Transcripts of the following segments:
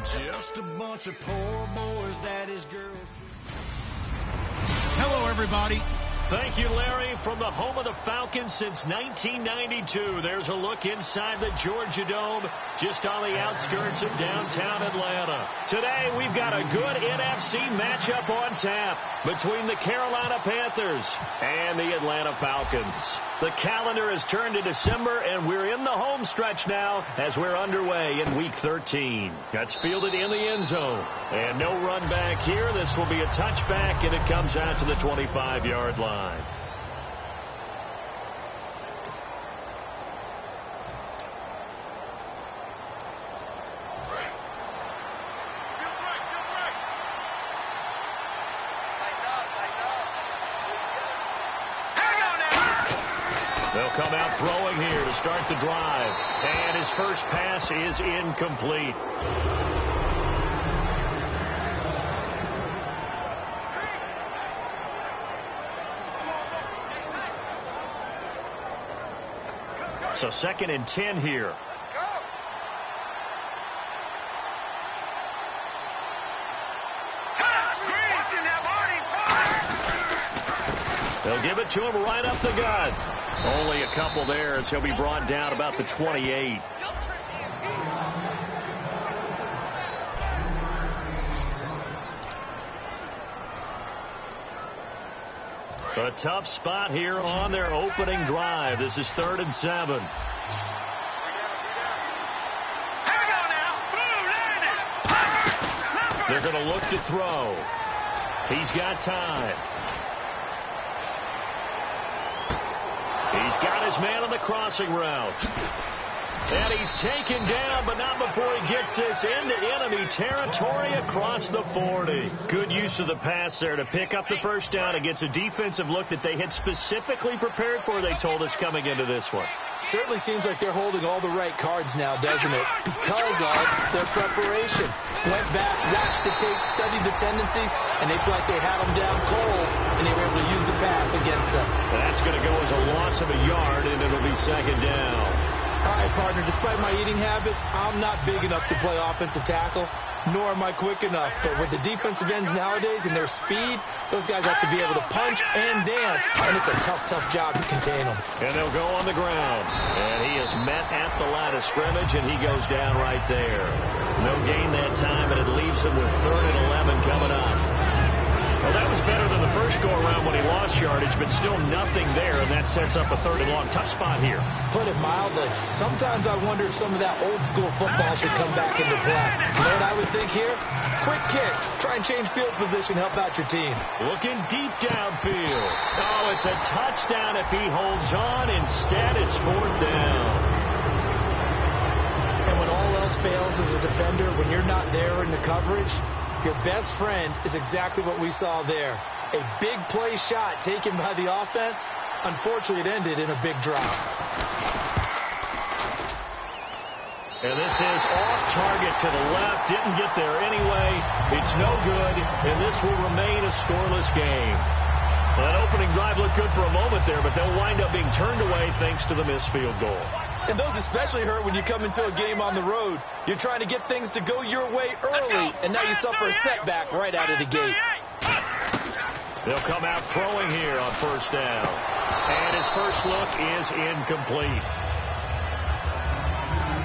Just a bunch of poor boys, daddy's girls. Hello, everybody. Thank you, Larry. From the home of the Falcons since 1992, there's a look inside the Georgia Dome, just on the outskirts of downtown Atlanta. Today, we've got a good NFC matchup on tap between the Carolina Panthers and the Atlanta Falcons. The calendar has turned to December, and we're in the home stretch now as we're underway in Week 13. That's fielded in the end zone. And no run back here. This will be a touchback, and it comes out to the 25-yard line. They'll come out throwing here to start the drive. And his first pass is incomplete. So 2nd and 10 here. They'll give it to him right up the gut. Only a couple there as he'll be brought down about the 28. A tough spot here on their opening drive. This is 3rd and 7. They're going to look to throw. He's got time. He's got his man on the crossing route. And he's taken down, but not before he gets this into enemy territory across the 40. Good use of the pass there to pick up the first down against a defensive look that they had specifically prepared for, they told us, coming into this one. Certainly seems like they're holding all the right cards now, doesn't it? Because of their preparation. Went back, watched the tape, studied the tendencies, and they feel like they had them down cold, and they were able to use the pass against them. That's going to go as a loss of a yard, and it'll be 2nd down. All right, partner, despite my eating habits, I'm not big enough to play offensive tackle, nor am I quick enough. But with the defensive ends nowadays and their speed, those guys have to be able to punch and dance, and it's a tough, tough job to contain them. And they'll go on the ground. And he is met at the line of scrimmage, and he goes down right there. No gain that time, and it leaves him with 3rd and 11 coming up. Well, that was better than the first go-around when he lost yardage, but still nothing there, and that sets up a 3rd and long. Tough spot here. Put it mildly. Sometimes I wonder if some of that old-school football should come back into play. You know what I would think here? Quick kick. Try and change field position. Help out your team. Looking deep downfield. Oh, it's a touchdown if he holds on. Instead, it's 4th down. And when all else fails as a defender, when you're not there in the coverage, your best friend is exactly what we saw there. A big play shot taken by the offense. Unfortunately, it ended in a big drop. And this is off target to the left. Didn't get there anyway. It's no good, and this will remain a scoreless game. Well, that opening drive looked good for a moment there, but they'll wind up being turned away thanks to the missed field goal. And those especially hurt when you come into a game on the road. You're trying to get things to go your way early, and now you suffer a setback right out of the gate. They'll come out throwing here on 1st down. And his first look is incomplete.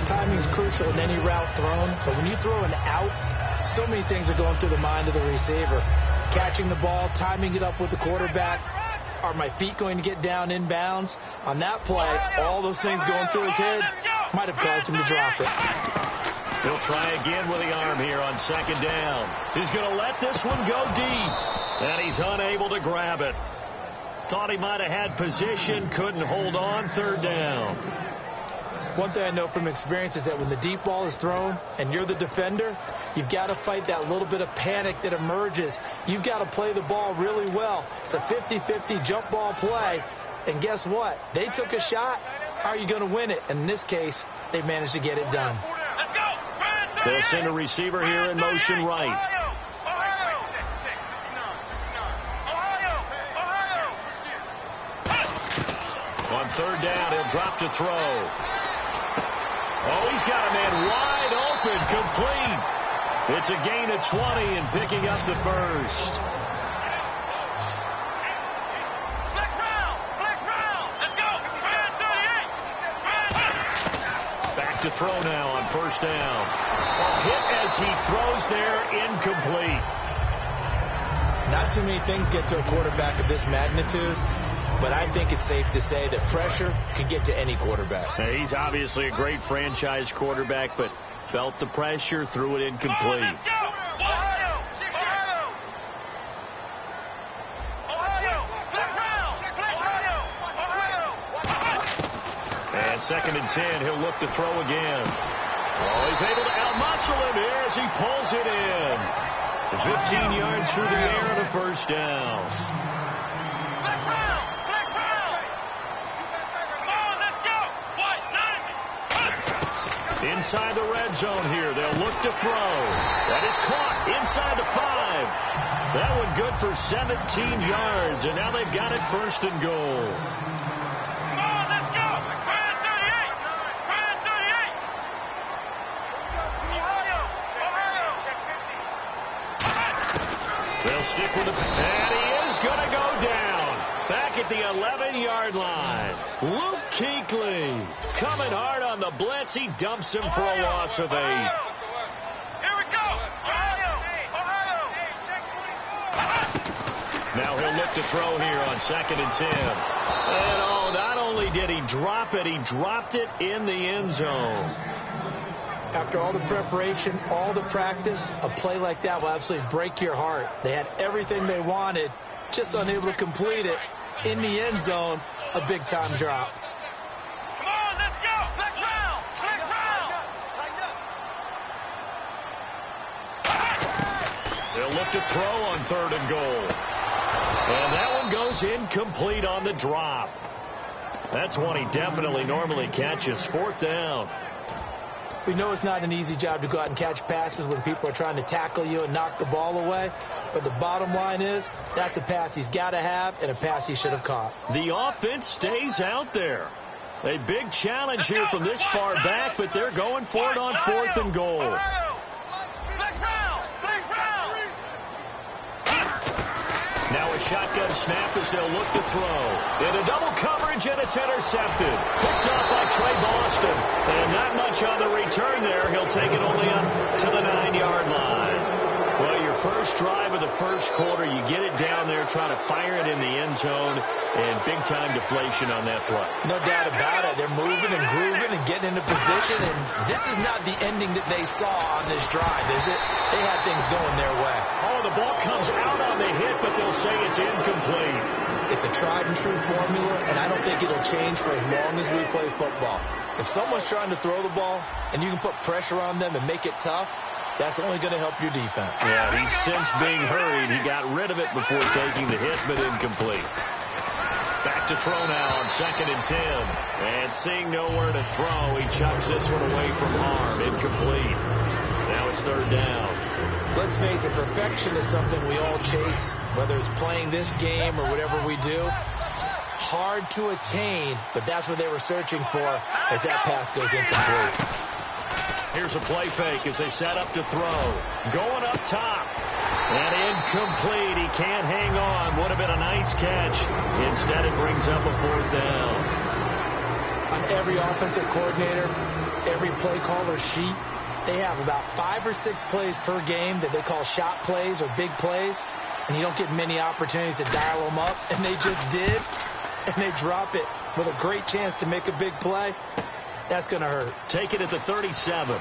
Timing's crucial in any route thrown, but when you throw an out, so many things are going through the mind of the receiver. Catching the ball, timing it up with the quarterback. Are my feet going to get down inbounds? On that play, all those things going through his head might have caused him to drop it. He'll try again with the arm here on 2nd down. He's going to let this one go deep. And he's unable to grab it. Thought he might have had position, couldn't hold on. 3rd down. One thing I know from experience is that when the deep ball is thrown and you're the defender, you've got to fight that little bit of panic that emerges. You've got to play the ball really well. It's a 50-50 jump ball play. And guess what? They took a shot. How are you going to win it? And in this case, they managed to get it done. They'll send a receiver here in motion right. On 3rd down, he'll drop to throw. Oh, he's got a man wide open, complete. It's a gain of 20 and picking up the first. Back to throw now on first down. Hit as he throws there, incomplete. Not too many things get to a quarterback of this magnitude, but I think it's safe to say that pressure can get to any quarterback. Now, he's obviously a great franchise quarterback, but felt the pressure, threw it incomplete. And 2nd and 10, he'll look to throw again. Oh, he's able to outmuscle him here as he pulls it in. 15 yards through the air and a first down. Inside the red zone here, they'll look to throw. That is caught inside the 5. That one good for 17 yards, and now they've got it 1st and goal. They'll stick with it, and he is going to go down. Back at the 11-yard line. Luke Kuechly coming hard on the blitz. He dumps him for a loss of 8. Here we go. Ohio. Now he'll look to throw here on 2nd and 10. And oh, not only did he drop it, he dropped it in the end zone. After all the preparation, all the practice, a play like that will absolutely break your heart. They had everything they wanted, just unable to complete it. In the end zone, a big-time drop. Come on, let's go. Let's round. They'll look to throw on 3rd and goal. And that one goes incomplete on the drop. That's one he definitely normally catches. 4th down. We know it's not an easy job to go out and catch passes when people are trying to tackle you and knock the ball away. But the bottom line is, that's a pass he's got to have and a pass he should have caught. The offense stays out there. A big challenge here from this far back, but they're going for it on 4th and goal. Now a shotgun snap as they'll look to throw. In a double coverage, and it's intercepted. Picked off by Trey Boston. And not much on the return there. He'll take it only up to the 9-yard line. Well, your first drive of the first quarter, you get it down there, try to fire it in the end zone, and big-time deflation on that play. No doubt about it. They're moving and grooving and getting into position, and this is not the ending that they saw on this drive, is it? They had things going their way. Oh, the ball comes out on the hit, but they'll say it's incomplete. It's a tried-and-true formula, and I don't think it'll change for as long as we play football. If someone's trying to throw the ball, and you can put pressure on them and make it tough, that's only going to help your defense. Yeah, he's since being hurried. He got rid of it before taking the hit, but incomplete. Back to throw now on 2nd and 10. And seeing nowhere to throw, he chucks this one away from harm. Incomplete. Now it's 3rd down. Let's face it, perfection is something we all chase, whether it's playing this game or whatever we do. Hard to attain, but that's what they were searching for as that pass goes incomplete. Here's a play fake as they set up to throw. Going up top. And incomplete. He can't hang on. Would have been a nice catch. Instead, it brings up a 4th down. On every offensive coordinator, every play caller sheet, they have about 5 or 6 plays per game that they call shot plays or big plays. And you don't get many opportunities to dial them up. And they just did. And they drop it with a great chance to make a big play. That's going to hurt. Take it at the 37.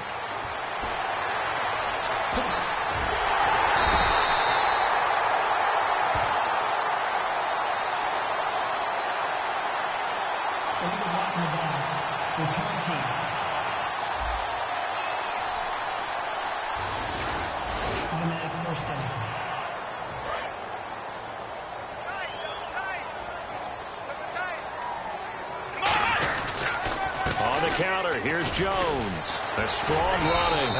Return team. Automatic first down. On the counter, here's Jones. A strong running.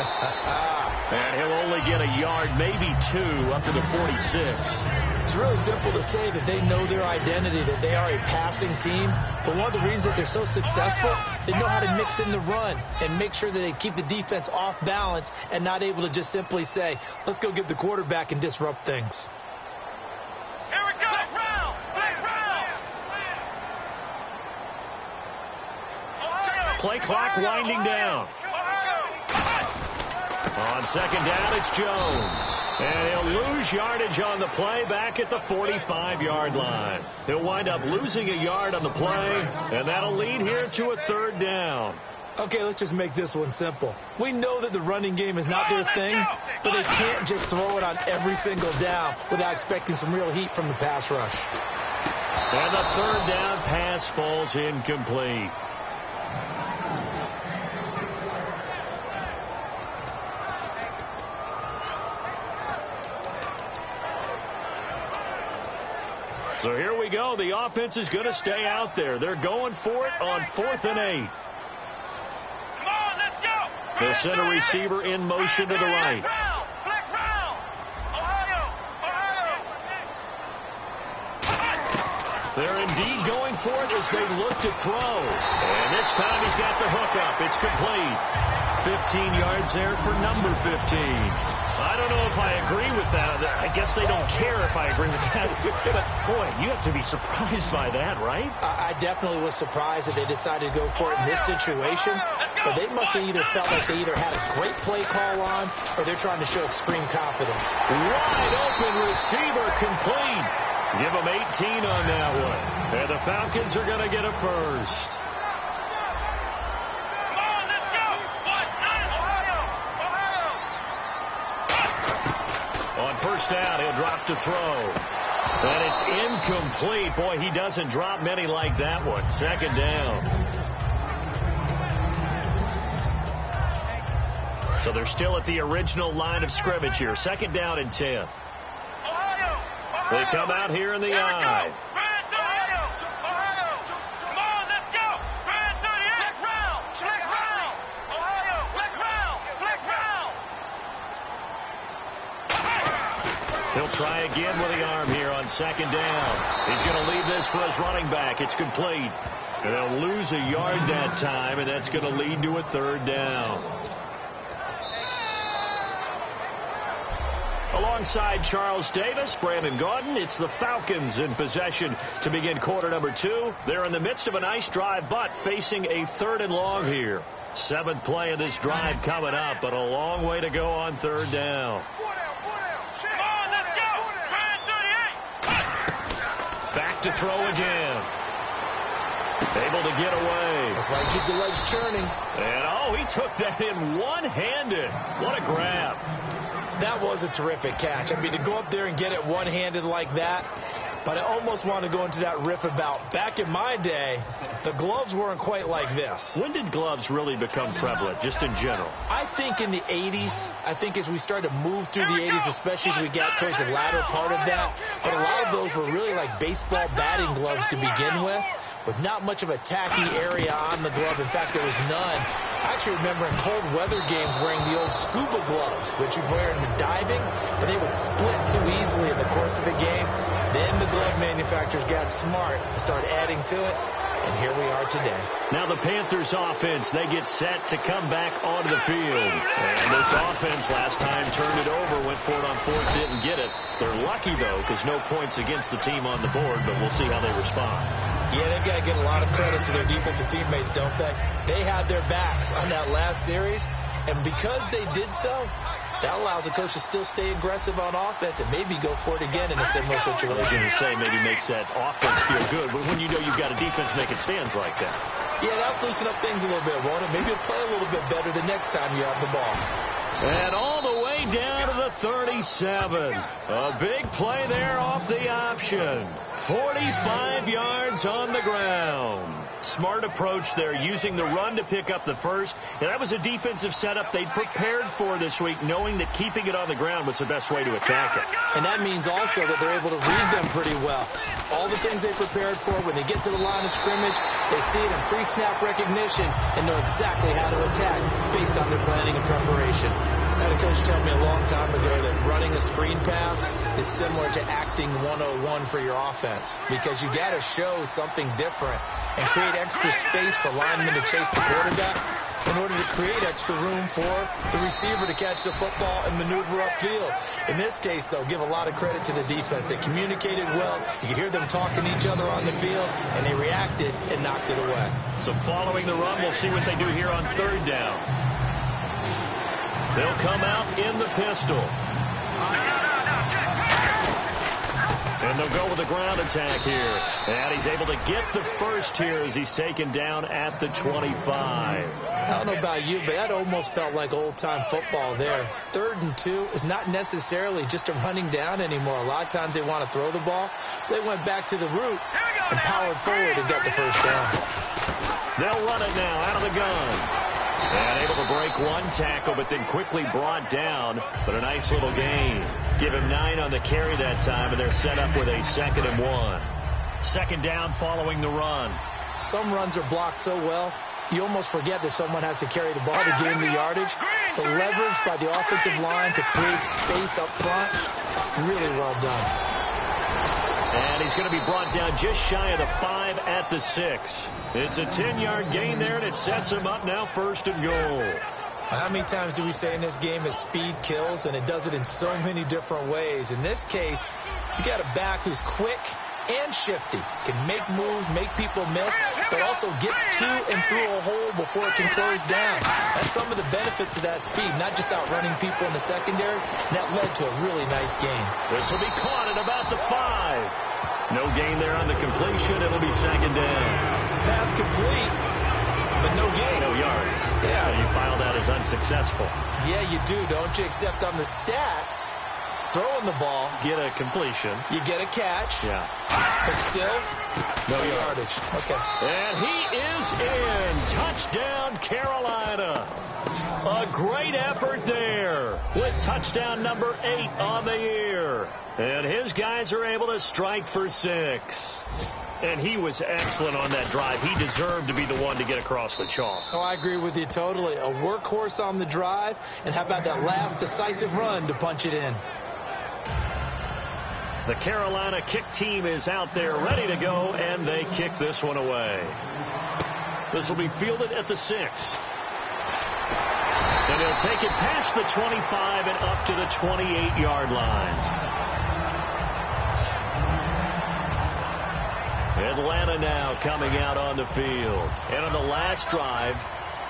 And he'll only get a yard, maybe 2, up to the 46. It's really simple to say that they know their identity, that they are a passing team. But one of the reasons that they're so successful, they know how to mix in the run and make sure that they keep the defense off balance and not able to just simply say, let's go get the quarterback and disrupt things. Here we go. Black round. Play clock winding down. On second down, it's Jones. And he'll lose yardage on the play back at the 45-yard line. He'll wind up losing a yard on the play, and that'll lead here to a third down. Okay, let's just make this one simple. We know that the running game is not their thing, but they can't just throw it on every single down without expecting some real heat from the pass rush. And the third down pass falls incomplete. So here we go. The offense is going to stay out there. They're going for it on 4th and 8. Come on, let's go. They'll send a receiver in motion to the right. Black round. Ohio. They're indeed going for it as they look to throw. And this time he's got the hook up. It's complete. 15 yards there for number 15. I don't know if I agree with that. I guess they don't care if I agree with that. But, boy, you have to be surprised by that, right? I definitely was surprised that they decided to go for it in this situation. But they must have either felt like they either had a great play call on or they're trying to show extreme confidence. Wide open receiver complete. Give them 18 on that one. And the Falcons are going to get a first. On first down, he'll drop to throw. And it's incomplete. Boy, he doesn't drop many like that one. Second down. So they're still at the original line of scrimmage here. Second down and 10. They come out here in the eye. He'll try again with the arm here on second down. He's going to leave this for his running back. It's complete. And they'll lose a yard that time, and that's going to lead to a third down. Alongside Charles Davis, Brandon Gaudin, it's the Falcons in possession to begin quarter number 2. They're in the midst of a nice drive, but facing a 3rd and long here. 7th play of this drive coming up, but a long way to go on third down. Back to throw again. Able to get away. That's why you keep the legs churning. And, he took that in one-handed. What a grab. That was a terrific catch. I mean, to go up there and get it one-handed like that, but I almost want to go into that riff about back in my day, the gloves weren't quite like this. When did gloves really become prevalent, just in general? I think in the 80s. I think as we started to move through the 80s, especially as we got towards the latter part of that. But a lot of those were really like baseball batting gloves to begin with not much of a tacky area on the glove. In fact, there was none. I actually remember in cold weather games wearing the old scuba gloves, which you'd wear in the diving, but they would split too easily in the course of a game. Then the glove manufacturers got smart and started adding to it, and here we are today. Now the Panthers offense, they get set to come back onto the field. And this offense last time turned it over, went for it on 4th, didn't get it. They're lucky, though, because no points against the team on the board, but we'll see how they respond. Yeah, they've got to give a lot of credit to their defensive teammates, don't they? They had their backs on that last series, and because they did so, that allows the coach to still stay aggressive on offense and maybe go for it again in a similar situation. I was going to say maybe makes that offense feel good, but when you know you've got a defense making stands like that. Yeah, that'll loosen up things a little bit, won't it? Maybe you'll play a little bit better the next time you have the ball. And all the way down to the 37. A big play there off the option. 45 yards on the ground. Smart approach there, using the run to pick up the first. And that was a defensive setup they'd prepared for this week, knowing that keeping it on the ground was the best way to attack it. And that means also that they're able to read them pretty well. All the things they prepared for, when they get to the line of scrimmage, they see it in pre-snap recognition and know exactly how to attack based on their planning and preparation. I had a coach tell me a long time ago that running a screen pass is similar to acting 101 for your offense, because you got to show something different and create extra space for linemen to chase the quarterback in order to create extra room for the receiver to catch the football and maneuver upfield. In this case, though, give a lot of credit to the defense. They communicated well. You could hear them talking to each other on the field, and they reacted and knocked it away. So following the run, we'll see what they do here on third down. They'll come out in the pistol. And they'll go with the ground attack here. And he's able to get the first here as he's taken down at the 25. I don't know about you, but that almost felt like old-time football there. 3rd and 2 is not necessarily just a running down anymore. A lot of times they want to throw the ball. They went back to the roots and powered forward and got the first down. They'll run it now out of the gun. And able to break one tackle, but then quickly brought down. But a nice little gain. Give him 9 on the carry that time, and they're set up with a 2nd and 1. Second down following the run. Some runs are blocked so well, you almost forget that someone has to carry the ball to gain the yardage. The leverage by the offensive line to create space up front, really well done. And he's going to be brought down just shy of the 5 at the 6. It's a 10-yard gain there, and it sets him up now 1st and goal. How many times do we say in this game that speed kills, and it does it in so many different ways? In this case, you got a back who's quick and shifty, can make moves, make people miss, but also gets to and through a hole before it can close down. That's some of the benefits of that speed, not just outrunning people in the secondary, and that led to a really nice game. This will be caught at about the 5. No gain there on the completion. It'll be 2nd down. Pass complete, but no gain. No yards. Yeah. So you file that as unsuccessful. Yeah, you do, don't you? Except on the stats, throwing the ball, Get a completion. you get a catch. Yeah. But still, no yardage. Okay. And he is in. Touchdown, Carolina. A great effort there with touchdown number 8 on the year. And his guys are able to strike for 6. And he was excellent on that drive. He deserved to be the one to get across the chalk. Oh, I agree with you totally. A workhorse on the drive, and how about that last decisive run to punch it in? The Carolina kick team is out there ready to go, and they kick this one away. This will be fielded at the 6. And they'll take it past the 25 and up to the 28-yard line. Atlanta now coming out on the field. And on the last drive,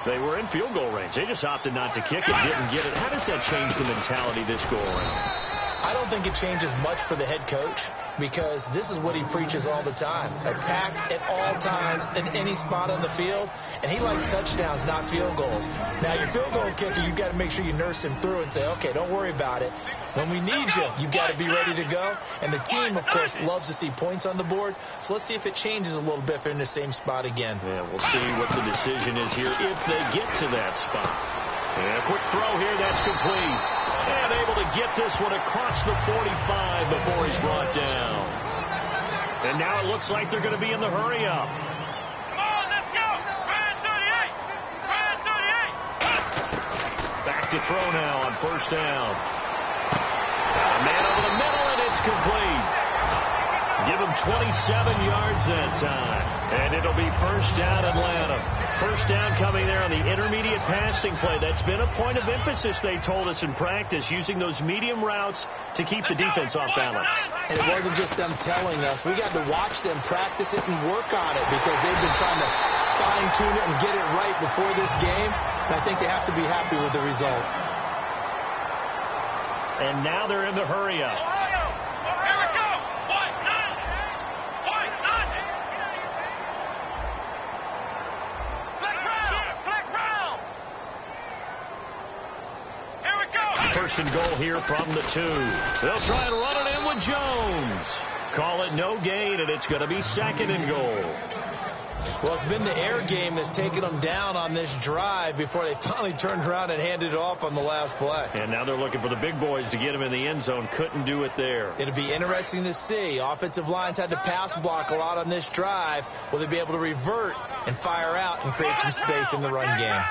they were in field goal range. They just opted not to kick it, didn't get it. How does that change the mentality this go around? I don't think it changes much for the head coach, because this is what he preaches all the time. Attack at all times in any spot on the field, and he likes touchdowns, not field goals. Now, your field goal kicker, you've got to make sure you nurse him through and say, okay, don't worry about it. When we need you, you've got to be ready to go. And the team, of course, loves to see points on the board. So let's see if it changes a little bit if they're in the same spot again. Yeah, we'll see what the decision is here if they get to that spot. And a quick throw here, that's complete. And able to get this one across the 45 before he's brought down. And now it looks like they're going to be in the hurry-up. Come on, let's go. Brand 38. Brand 38. Back to throw now on 1st down. Got a man over the middle, and it's complete. Give him 27 yards that time. And it'll be 1st down Atlanta. 1st down coming there on the intermediate passing play. That's been a point of emphasis, they told us in practice, using those medium routes to keep the defense off balance. And it wasn't just them telling us. We got to watch them practice it and work on it, because they've been trying to fine-tune it and get it right before this game. And I think they have to be happy with the result. And now they're in the hurry-up. Ohio. Here we go. White nine. White nine. Black round. Here we go. 1st and goal here from the 2. They'll try and run it in with Jones. Call it no gain, and it's going to be 2nd and goal. Well, it's been the air game that's taken them down on this drive before they finally turned around and handed it off on the last play. And now they're looking for the big boys to get him in the end zone. Couldn't do it there. It'll be interesting to see. Offensive lines had to pass block a lot on this drive. Will they be able to revert and fire out and create some space in the run game?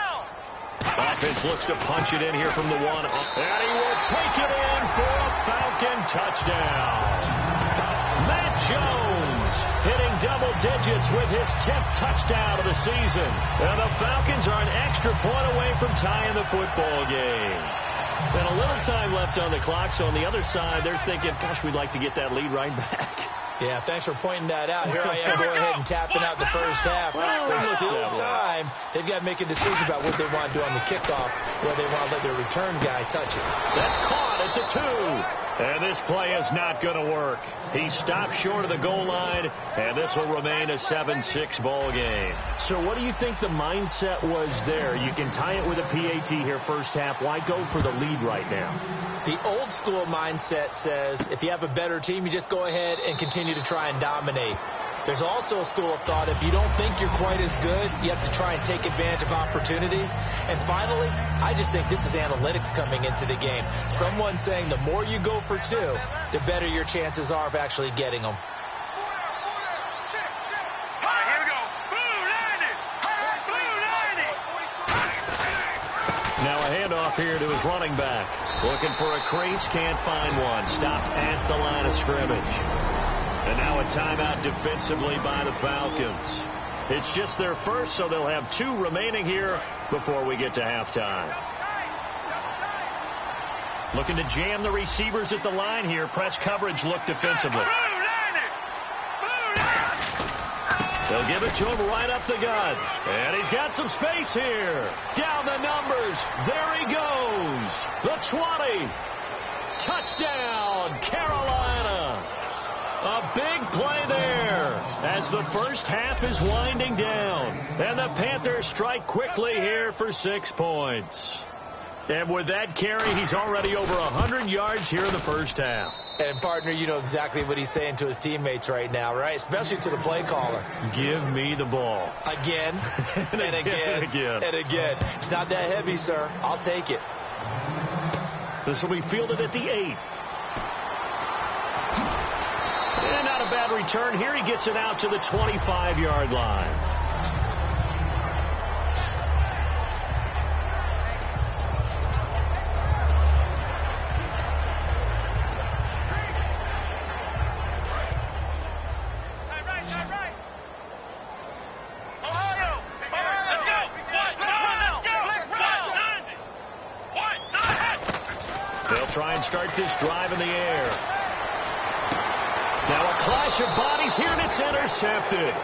Offense looks to punch it in here from the 1. And he will take it in for a Falcon touchdown. Matt Jones hitting double digits with his 10th touchdown of the season. And the Falcons are an extra point away from tying the football game. And a little time left on the clock, so on the other side, they're thinking, gosh, we'd like to get that lead right back. Yeah, thanks for pointing that out. Here I am going ahead and tapping out the first half. Well, There's looks still that way. time. They've got to make a decision about what they want to do on the kickoff, where they want to let their return guy touch it. That's caught at the 2. And this play is not going to work. He stopped short of the goal line, and this will remain a 7-6 ball game. So what do you think the mindset was there? You can tie it with a PAT here first half. Why go for the lead right now? The old school mindset says if you have a better team, you just go ahead and continue to try and dominate. There's also a school of thought, if you don't think you're quite as good, you have to try and take advantage of opportunities. And finally, I just think this is analytics coming into the game. Someone saying the more you go for 2, the better your chances are of actually getting them. Now a handoff here to his running back. Looking for a crease, can't find one. Stopped at the line of scrimmage. And now a timeout defensively by the Falcons. It's just their first, so they'll have 2 remaining here before we get to halftime. Looking to jam the receivers at the line here. Press coverage look defensively. They'll give it to him right up the gut. And he's got some space here. Down the numbers. There he goes. The 20. Touchdown, Carolina. A big play there as the first half is winding down. And the Panthers strike quickly here for 6 points. And with that carry, he's already over 100 yards here in the first half. And, partner, you know exactly what he's saying to his teammates right now, right? Especially to the play caller. Give me the ball. Again, and again, and again. and again. It's not that heavy, sir. I'll take it. This will be fielded at the 8. And not a bad return here. He gets it out to the 25-yard line. They'll try and start this drive in the air. Now a clash of bodies here, and it's intercepted.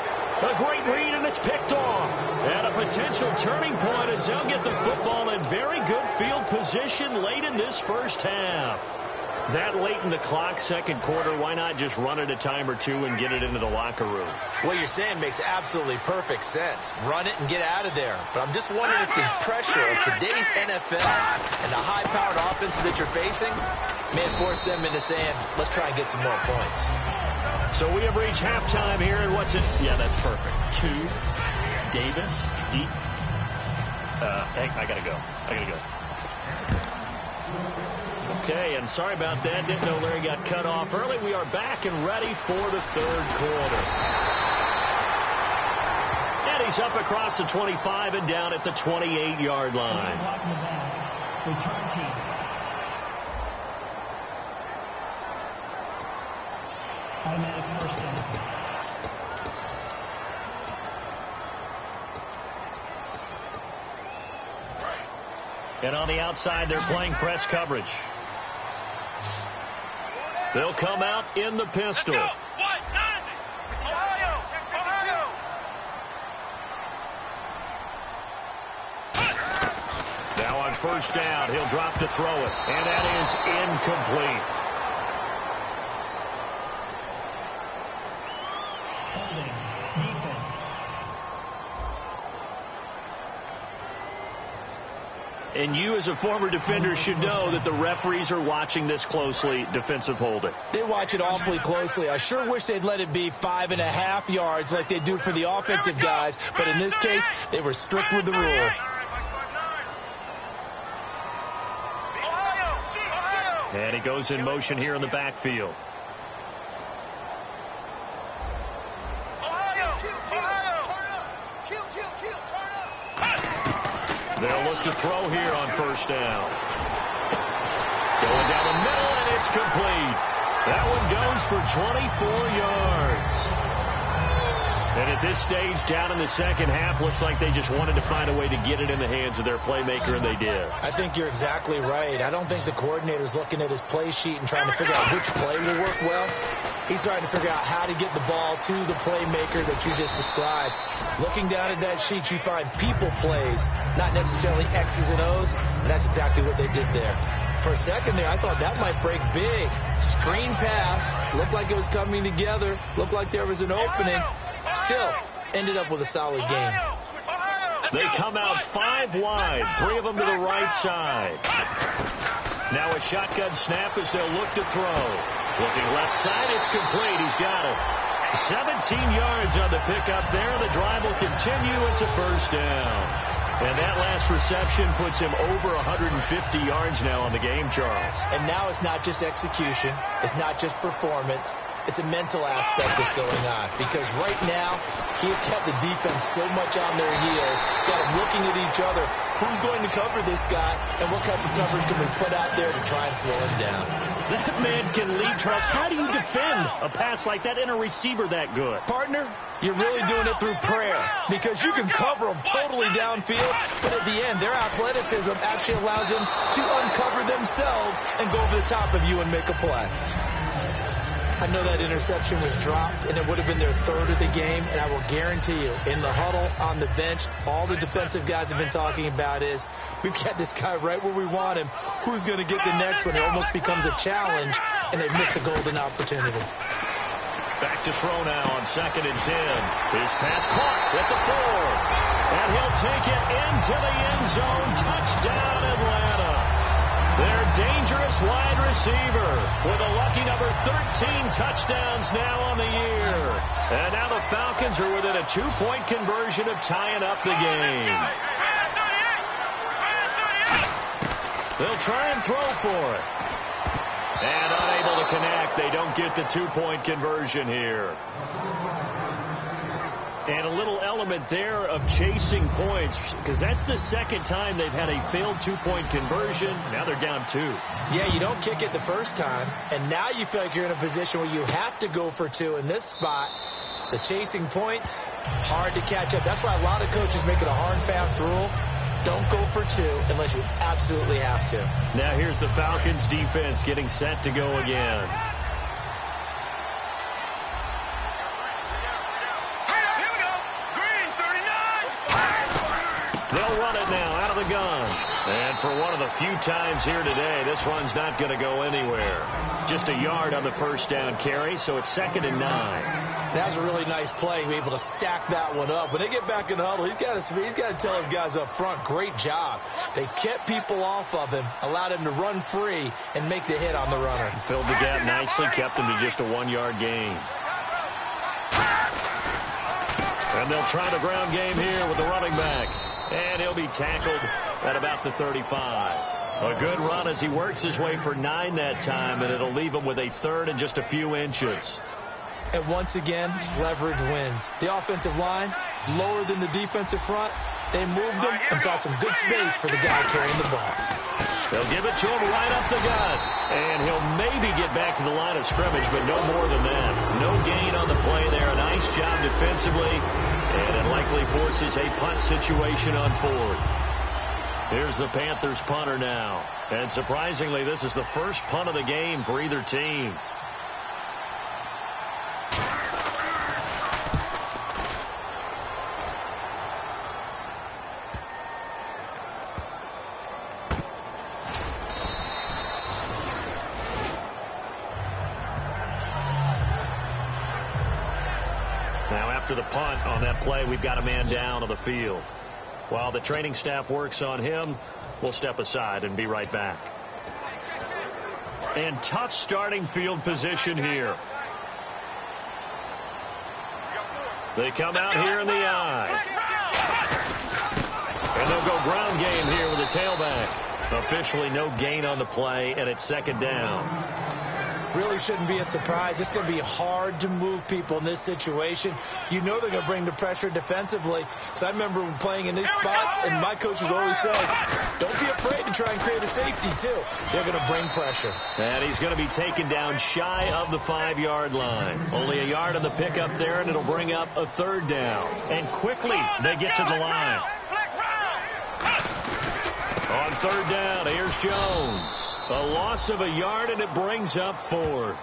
A great read, and it's picked off. And a potential turning point as they'll get the football in very good field position late in this first half. That late in the clock, second quarter, why not just run it a time or 2 and get it into the locker room? What you're saying makes absolutely perfect sense. Run it and get out of there. But I'm just wondering if the pressure of today's NFL and the high-powered offenses that you're facing may force them into saying, let's try and get some more points. So we have reached halftime here, and what's it? Yeah, that's perfect. 2, Davis, deep. Hey, I gotta go. Okay, and sorry about that. Didn't know Larry got cut off early. We are back and ready for the third quarter. And he's up across the 25 and down at the 28-yard line. Return team. Automatic first down. And on the outside, they're playing press coverage. They'll come out in the pistol. Now on first down, he'll drop to throw it. And that is incomplete. Holding. Defense. And you as a former defender should know that the referees are watching this closely, defensive holding. They watch it awfully closely. I sure wish they'd let it be 5.5 yards like they do for the offensive guys. But in this case, they were strict with the rule. And he goes in motion here in the backfield. They'll look look to throw here on first down. Going down the middle, and it's complete. That one goes for 24 yards. And at this stage, down in the second half, looks like they just wanted to find a way to get it in the hands of their playmaker, and they did. I think you're exactly right. I don't think the coordinator's looking at his play sheet and trying to figure out which play will work well. He's trying to figure out how to get the ball to the playmaker that you just described. Looking down at that sheet, you find people plays, not necessarily X's and O's, and that's exactly what they did there. For a second there, I thought that might break big. Screen pass, looked like it was coming together, looked like there was an opening. Still, ended up with a solid game. They come out 5 wide, 3 of them to the right side. Now a shotgun snap as they'll look to throw. Looking left side, it's complete. He's got it. 17 yards on the pickup there. The drive will continue. It's a first down. And that last reception puts him over 150 yards now on the game, Charles. And now it's not just execution. It's not just performance. It's a mental aspect that's going on, because right now he has kept the defense so much on their heels, got them looking at each other. Who's going to cover this guy, and what type of coverage can we put out there to try and slow him down? That man can lead, Charles. How do you defend a pass like that and a receiver that good? Partner, you're really doing it through prayer, because you can cover them totally downfield, but at the end, their athleticism actually allows them to uncover themselves and go over the top of you and make a play. I know that interception was dropped, and it would have been their 3rd of the game, and I will guarantee you, in the huddle, on the bench, all the defensive guys have been talking about is, we've got this guy right where we want him. Who's going to get the next one? It almost becomes a challenge, and they've missed a golden opportunity. Back to throw now on 2nd and 10. His pass caught at the 4. And he'll take it into the end zone. Touchdown, Atlanta. Their dangerous wide receiver with a lucky number 13 touchdowns now on the year. And now the Falcons are within a 2-point conversion of tying up the game. They'll try and throw for it. And unable to connect. They don't get the 2-point conversion here. And a little element there of chasing points, because that's the 2nd time they've had a failed 2-point conversion. Now they're down 2. Yeah, you don't kick it the first time, and now you feel like you're in a position where you have to go for 2 in this spot. The chasing points, hard to catch up. That's why a lot of coaches make it a hard and fast rule. Don't go for 2 unless you absolutely have to. Now here's the Falcons defense getting set to go again. They'll run it now out of the gun. And for one of the few times here today, this run's not going to go anywhere. Just a yard on the first down carry, so it's 2nd and 9. That was a really nice play, be able to stack that one up. When they get back in the huddle, he's got to tell his guys up front, great job. They kept people off of him, allowed him to run free, and make the hit on the runner. Filled the gap nicely, kept him to just a 1-yard gain. And they'll try the ground game here with the running back. And he'll be tackled at about the 35. A good run as he works his way for 9 that time, and it'll leave him with a 3rd and just a few inches. And once again, leverage wins. The offensive line, lower than the defensive front. They moved him and got some good space for the guy carrying the ball. They'll give it to him right up the gut. And he'll maybe get back to the line of scrimmage, but no more than that. No gain on the play there. A nice job defensively. And it likely forces a punt situation on 4th. Here's the Panthers punter now. And surprisingly, this is the first punt of the game for either team. After the punt on that play, we've got a man down on the field. While the training staff works on him, we'll step aside and be right back. And tough starting field position here. They come out here in the eye. And they'll go ground game here with the tailback. Officially no gain on the play, and it's 2nd down. really shouldn't be a surprise. It's going to be hard to move people in this situation. You know they're going to bring the pressure defensively. Because I remember playing in these spots, and my coaches always said, don't be afraid to try and create a safety, too. They're going to bring pressure. And he's going to be taken down shy of the 5-yard line. Only a yard on the pickup there, and it'll bring up a 3rd down. And quickly, they get to the line. On 3rd down, here's Jones. A loss of a yard, and it brings up 4th.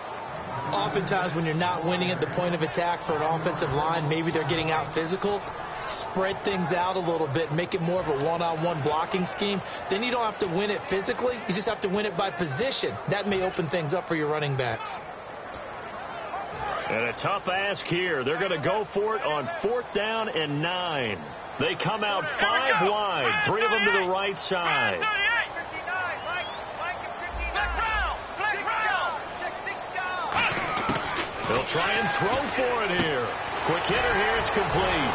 Oftentimes when you're not winning at the point of attack for an offensive line, maybe they're getting out physical. Spread things out a little bit, make it more of a one-on-one blocking scheme. Then you don't have to win it physically. You just have to win it by position. That may open things up for your running backs. And a tough ask here. They're going to go for it on 4th down and 9. They come out 5 wide, 3 of them to the right side. They'll try and throw for it here. Quick hitter here, it's complete.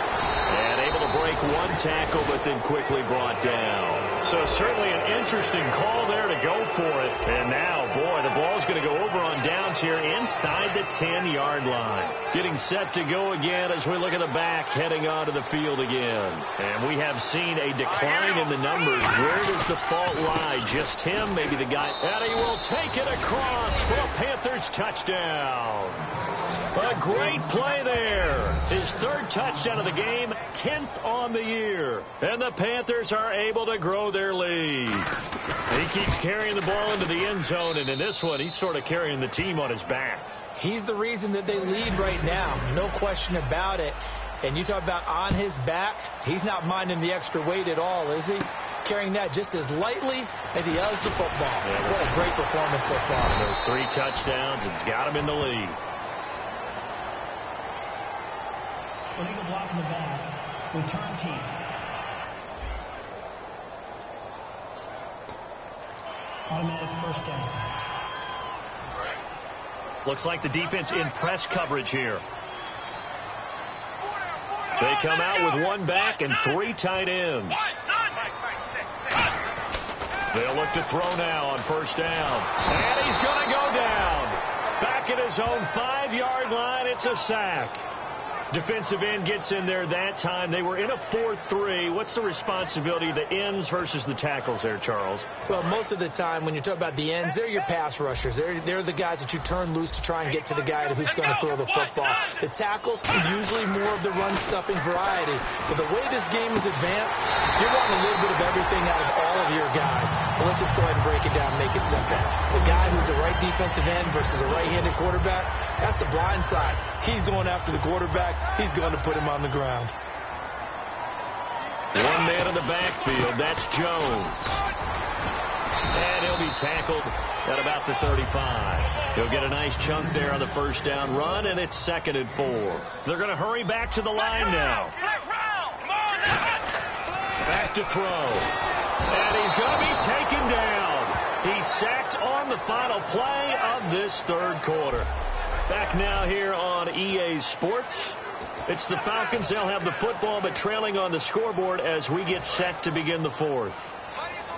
And able to break 1 tackle, but then quickly brought down. So certainly an interesting call there to go for it. And now, boy, the ball's going to go over on downs here inside the 10-yard line. Getting set to go again as we look at the back heading onto the field again. And we have seen a decline in the numbers. Where does the fault lie? Just him, maybe the guy. And he will take it across for a Panthers touchdown. A great play there. His 3rd touchdown of the game, 10th on the year. And the Panthers are able to grow their lead. He keeps carrying the ball into the end zone, and in this one, he's sort of carrying the team on his back. He's the reason that they lead right now. No question about it. And you talk about on his back, he's not minding the extra weight at all, is he? Carrying that just as lightly as he does the football. Yeah, what a great performance so far. Those 3 touchdowns, it's got him in the lead. Illegal block in the back. Return team. Automatic 1st down. Looks like the defense in press coverage here. They come out with 1 back and 3 tight ends. They'll look to throw now on 1st down. And he's going to go down. Back at his own 5-yard line, it's a sack. Defensive end gets in there that time. They were in a 4-3. What's the responsibility of the ends versus the tackles there, Charles? Well, most of the time when you talk about the ends, they're your pass rushers. They're the guys that you turn loose to try and get to the guy who's going to throw the football. The tackles are usually more of the run-stuffing variety. But the way this game is advanced, you're wanting a little bit of everything out of all of your guys. But let's just go ahead and break it down and make it simple. The guy who's the right defensive end versus a right-handed quarterback, that's the blind side. He's going after the quarterback. He's going to put him on the ground. 1 man in the backfield. That's Jones. And he'll be tackled at about the 35. He'll get a nice chunk there on the 1st down run, and it's 2nd and 4. They're going to hurry back to the line now. Back to throw. And he's going to be taken down. He's sacked on the final play of this 3rd quarter. Back now here on EA Sports. It's the Falcons. They'll have the football, but trailing on the scoreboard as we get set to begin the 4th.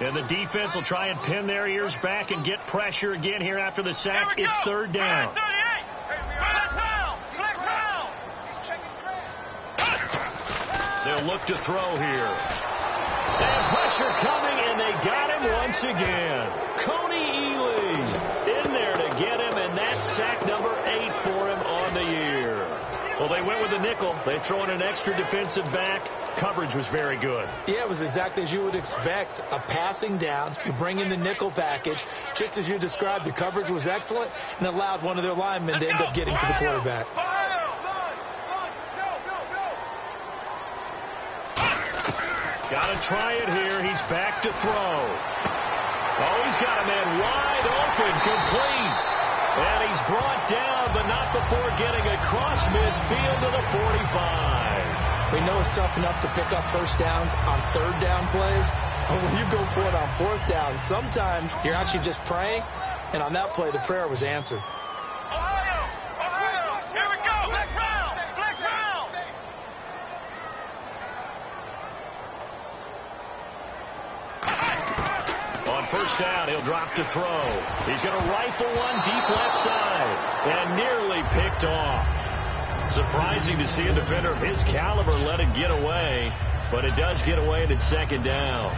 And the defense will try and pin their ears back and get pressure again here after the sack. It's 3rd down. They'll look to throw here. And pressure coming, and they got him once again. Coney Ely in there to get him, and that's sack number 8 for him on the year. Well, they went with the nickel. They throw in an extra defensive back. Coverage was very good. Yeah, it was exactly as you would expect. A passing down. You bring in the nickel package. Just as you described, the coverage was excellent and allowed one of their linemen to end up getting to the quarterback. Got to try it here. He's back to throw. Oh, he's got a man wide open, complete. And he's brought down, but not before getting across midfield to the 45. We know it's tough enough to pick up 1st downs on 3rd down plays. But when you go for it on 4th down, sometimes you're actually just praying. And on that play, the prayer was answered. Here we go. Flex round. Flex round. On 1st first down. He'll drop to throw. He's going to rifle one deep left side and nearly picked off. Surprising to see a defender of his caliber let it get away, but it does get away and it's second down.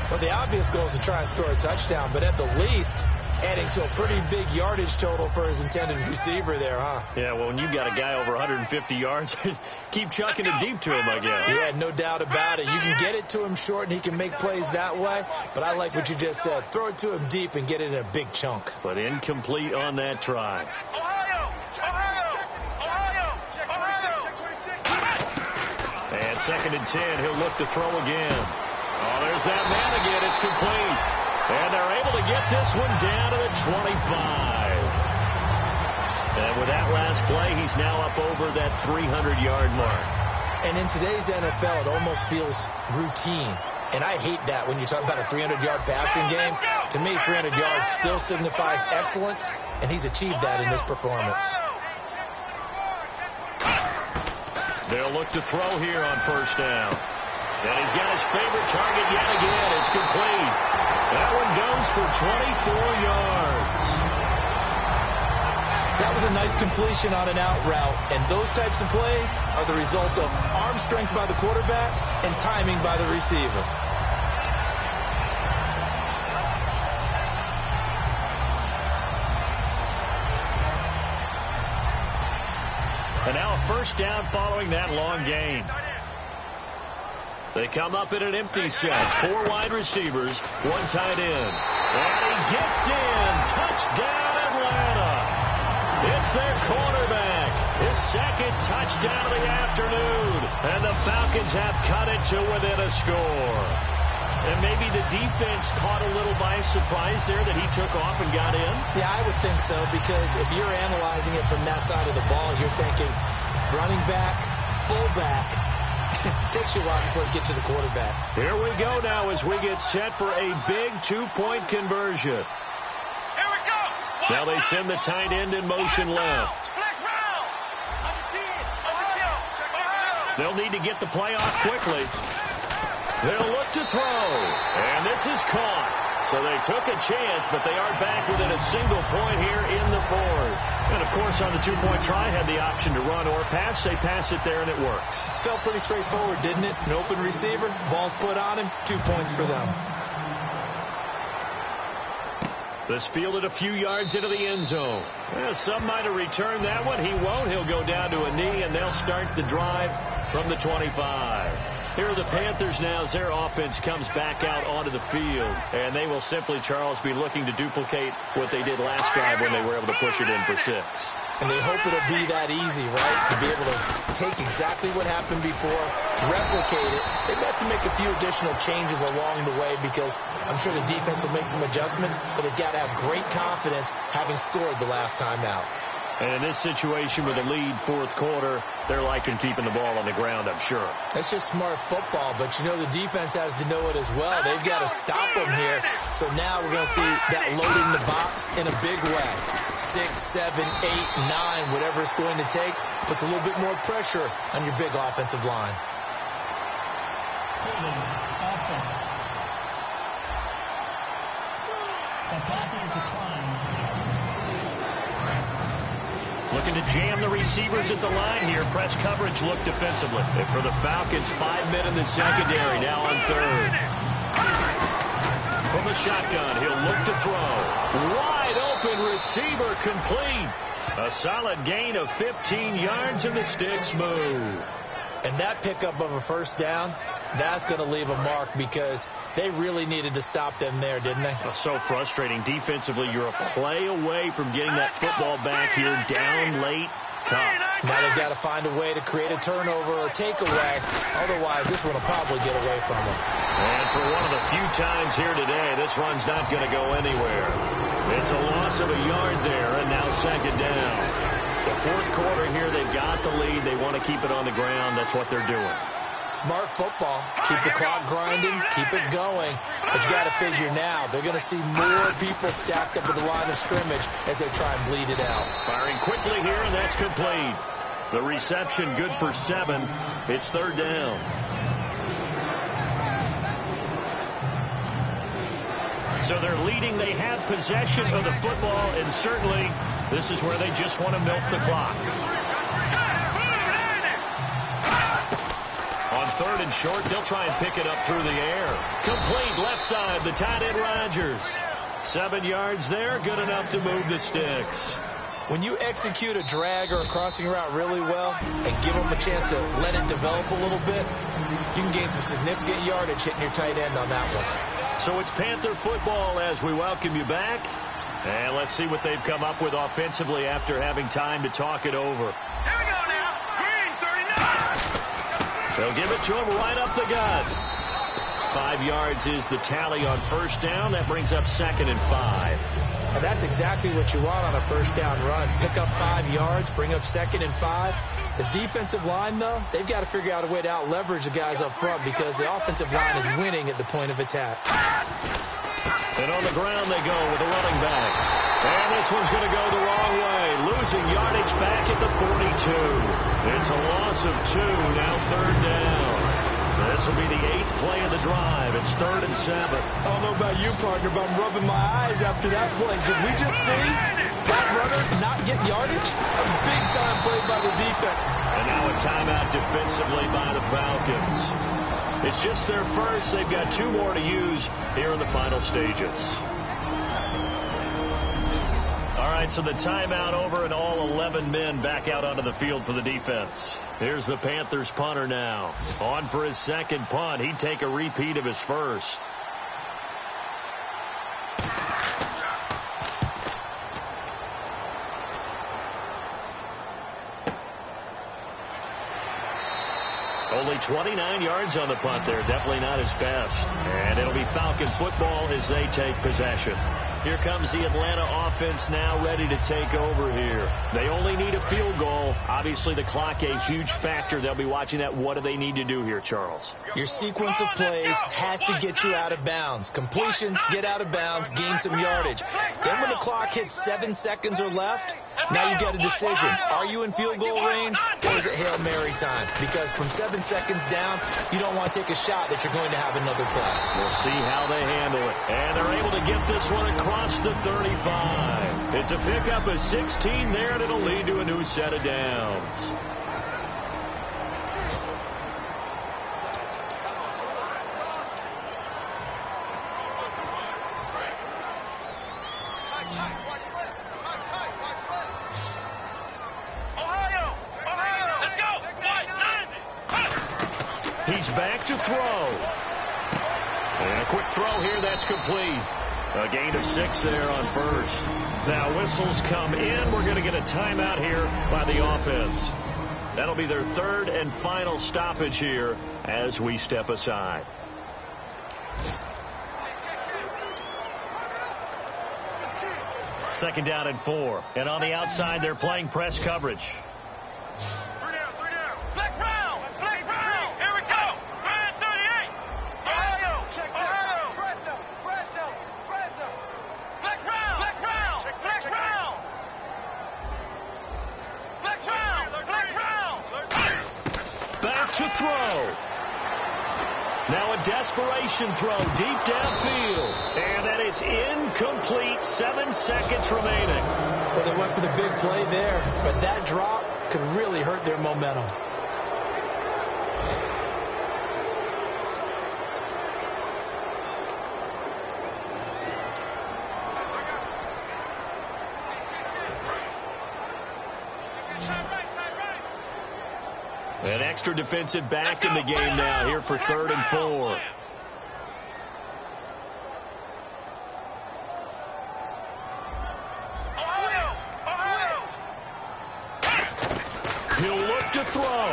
Well, the obvious goal is to try and score a touchdown, but at the least, adding to a pretty big yardage total for his intended receiver there, huh? Yeah, well, when you've got a guy over 150 yards, keep chucking it deep to him, I guess. Yeah, no doubt about it. You can get it to him short, and he can make plays that way, but I like what you just said. Throw it to him deep and get it in a big chunk. But incomplete on that try. And 2nd and 10, he'll look to throw again. Oh, there's that man again. It's complete. And they're able to get this one down to the 25. And with that last play, he's now up over that 300-yard mark. And in today's NFL, it almost feels routine. And I hate that when you talk about a 300-yard passing game. To me, 300 yards still signifies excellence, and he's achieved that in this performance. They'll look to throw here on first down. And he's got his favorite target yet again. It's complete. That one goes for 24 yards. That was a nice completion on an out route. And those types of plays are the result of arm strength by the quarterback and timing by the receiver. And now a first down following that long gain. They come up in an empty set. 4 wide receivers, 1 tight end. And he gets in. Touchdown, Atlanta. It's their quarterback. His 2nd touchdown of the afternoon. And the Falcons have cut it to within a score. And maybe the defense caught a little by surprise there that he took off and got in? Yeah, I would think so, because if you're analyzing it from that side of the ball, you're thinking running back, fullback. It takes you a while before you get to the quarterback. Here we go now as we get set for a big 2-point conversion. Here we go. Now they send the tight end in motion left. They'll need to get the play off quickly. They'll look to throw. And this is caught. So they took a chance, but they are back within a single point here in the 4th. And, of course, on the 2-point try, had the option to run or pass. They pass it there, and it works. Felt pretty straightforward, didn't it? An open receiver, ball's put on him, 2 points for them. This fielded a few yards into the end zone. Well, some might have returned that one. He won't. He'll go down to a knee, and they'll start the drive from the 25. Here are the Panthers now as their offense comes back out onto the field. And they will simply, Charles, be looking to duplicate what they did last drive when they were able to push it in for 6. And they hope it'll be that easy, right? To be able to take exactly what happened before, replicate it. They've got to make a few additional changes along the way because I'm sure the defense will make some adjustments, but they've got to have great confidence having scored the last time out. And in this situation with a lead 4th quarter, they're liking keeping the ball on the ground, I'm sure. That's just smart football, but you know the defense has to know it as well. They've got to stop them here. So now we're going to see that loading the box in a big way. 6, 7, 8, 9, whatever it's going to take, puts a little bit more pressure on your big offensive line. Holding offense. The passing is declined. Looking to jam the receivers at the line here. Press coverage look defensively. And for the Falcons, 5 men in the secondary now on 3rd. From the shotgun, he'll look to throw. Wide open receiver complete. A solid gain of 15 yards and the sticks move. And that pickup of a first down, that's going to leave a mark because they really needed to stop them there, didn't they? Oh, so frustrating. Defensively, you're a play away from getting that football back here down late. Tough. Now they've got to find a way to create a turnover or takeaway. Otherwise, this one will probably get away from them. And for one of the few times here today, this run's not going to go anywhere. It's a loss of a yard there, and now 2nd down. The 4th quarter here, they've got the lead. They want to keep it on the ground. That's what they're doing. Smart football. Keep the clock grinding. Keep it going. But you got to figure now, they're going to see more people stacked up at the line of scrimmage as they try and bleed it out. Firing quickly here, and that's complete. The reception good for 7. It's 3rd down. So they're leading. They have possession of the football, and certainly this is where they just want to milk the clock. On 3rd and short, they'll try and pick it up through the air. Complete left side, the tight end Rodgers. 7 yards there, good enough to move the sticks. When you execute a drag or a crossing route really well and give them a chance to let it develop a little bit, you can gain some significant yardage hitting your tight end on that one. So it's Panther football as we welcome you back. And let's see what they've come up with offensively after having time to talk it over. Here we go now. Green, 39. They'll give it to him right up the gut. 5 yards is the tally on first down. That brings up 2nd and 5. And that's exactly what you want on a first down run. Pick up 5 yards, bring up 2nd and 5. The defensive line, though, they've got to figure out a way to out-leverage the guys up front because the offensive line is winning at the point of attack. And on the ground they go with a running back. And this one's going to go the wrong way. Losing yardage back at the 42. It's a loss of 2, now 3rd down. This will be the 8th play of the drive. It's 3rd and 7. I don't know about you, partner, but I'm rubbing my eyes after that play. Did we just see that runner not get yardage? A big-time play by the defense. And now a timeout defensively by the Falcons. It's just their first. They've got 2 more to use here in the final stages. All right, so the timeout over and all 11 men back out onto the field for the defense. Here's the Panthers punter now. On for his 2nd punt. He'd take a repeat of his first. Only 29 yards on the punt there. Definitely not his best. And it'll be Falcon football as they take possession. Here comes the Atlanta offense now ready to take over here. They only need a field goal. Obviously, the clock a huge factor. They'll be watching that. What do they need to do here, Charles? Your sequence of plays has to get you out of bounds. Completions, get out of bounds, gain some yardage. Then when the clock hits 7 seconds or left, now you get a decision. Are you in field goal range or is it Hail Mary time? Because from 7 seconds down, you don't want to take a shot that you're going to have another play. We'll see how they handle it. And they're able to get this one across the 35. It's a pickup of 16 there, and it'll lead to a new set of downs. He's back to throw. And a quick throw here, that's complete. A gain of 6 there on first. Now whistles come in. We're going to get a timeout here by the offense. That'll be their 3rd and final stoppage here as we step aside. Second down and 4. And on the outside, they're playing press coverage. Now a desperation throw deep downfield. And that is incomplete. 7 seconds remaining. Well, they went for the big play there, but that drop could really hurt their momentum. An extra defensive back in the game now here for 3rd and 4. He'll look to throw.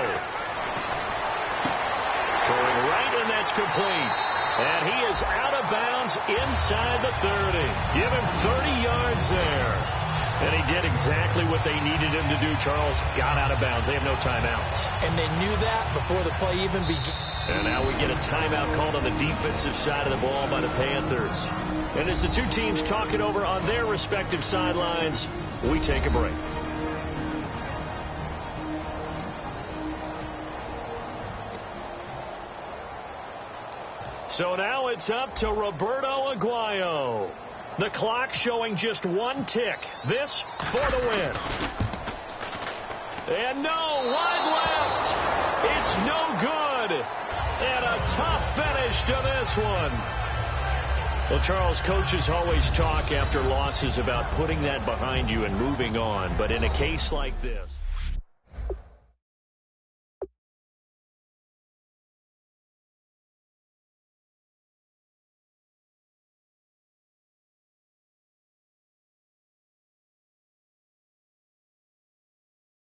Throwing right, and that's complete. And he is out of bounds inside the 30. Give him 30 yards there. And he did exactly what they needed him to do, Charles. Got out of bounds. They have no timeouts. And they knew that before the play even began. And now we get a timeout called on the defensive side of the ball by the Panthers. And as the two teams talk it over on their respective sidelines, we take a break. So now it's up to Roberto Aguayo. The clock showing just one tick. This for the win. And no, wide left. It's no good. And a tough finish to this one. Well, Charles, coaches always talk after losses about putting that behind you and moving on. But in a case like this,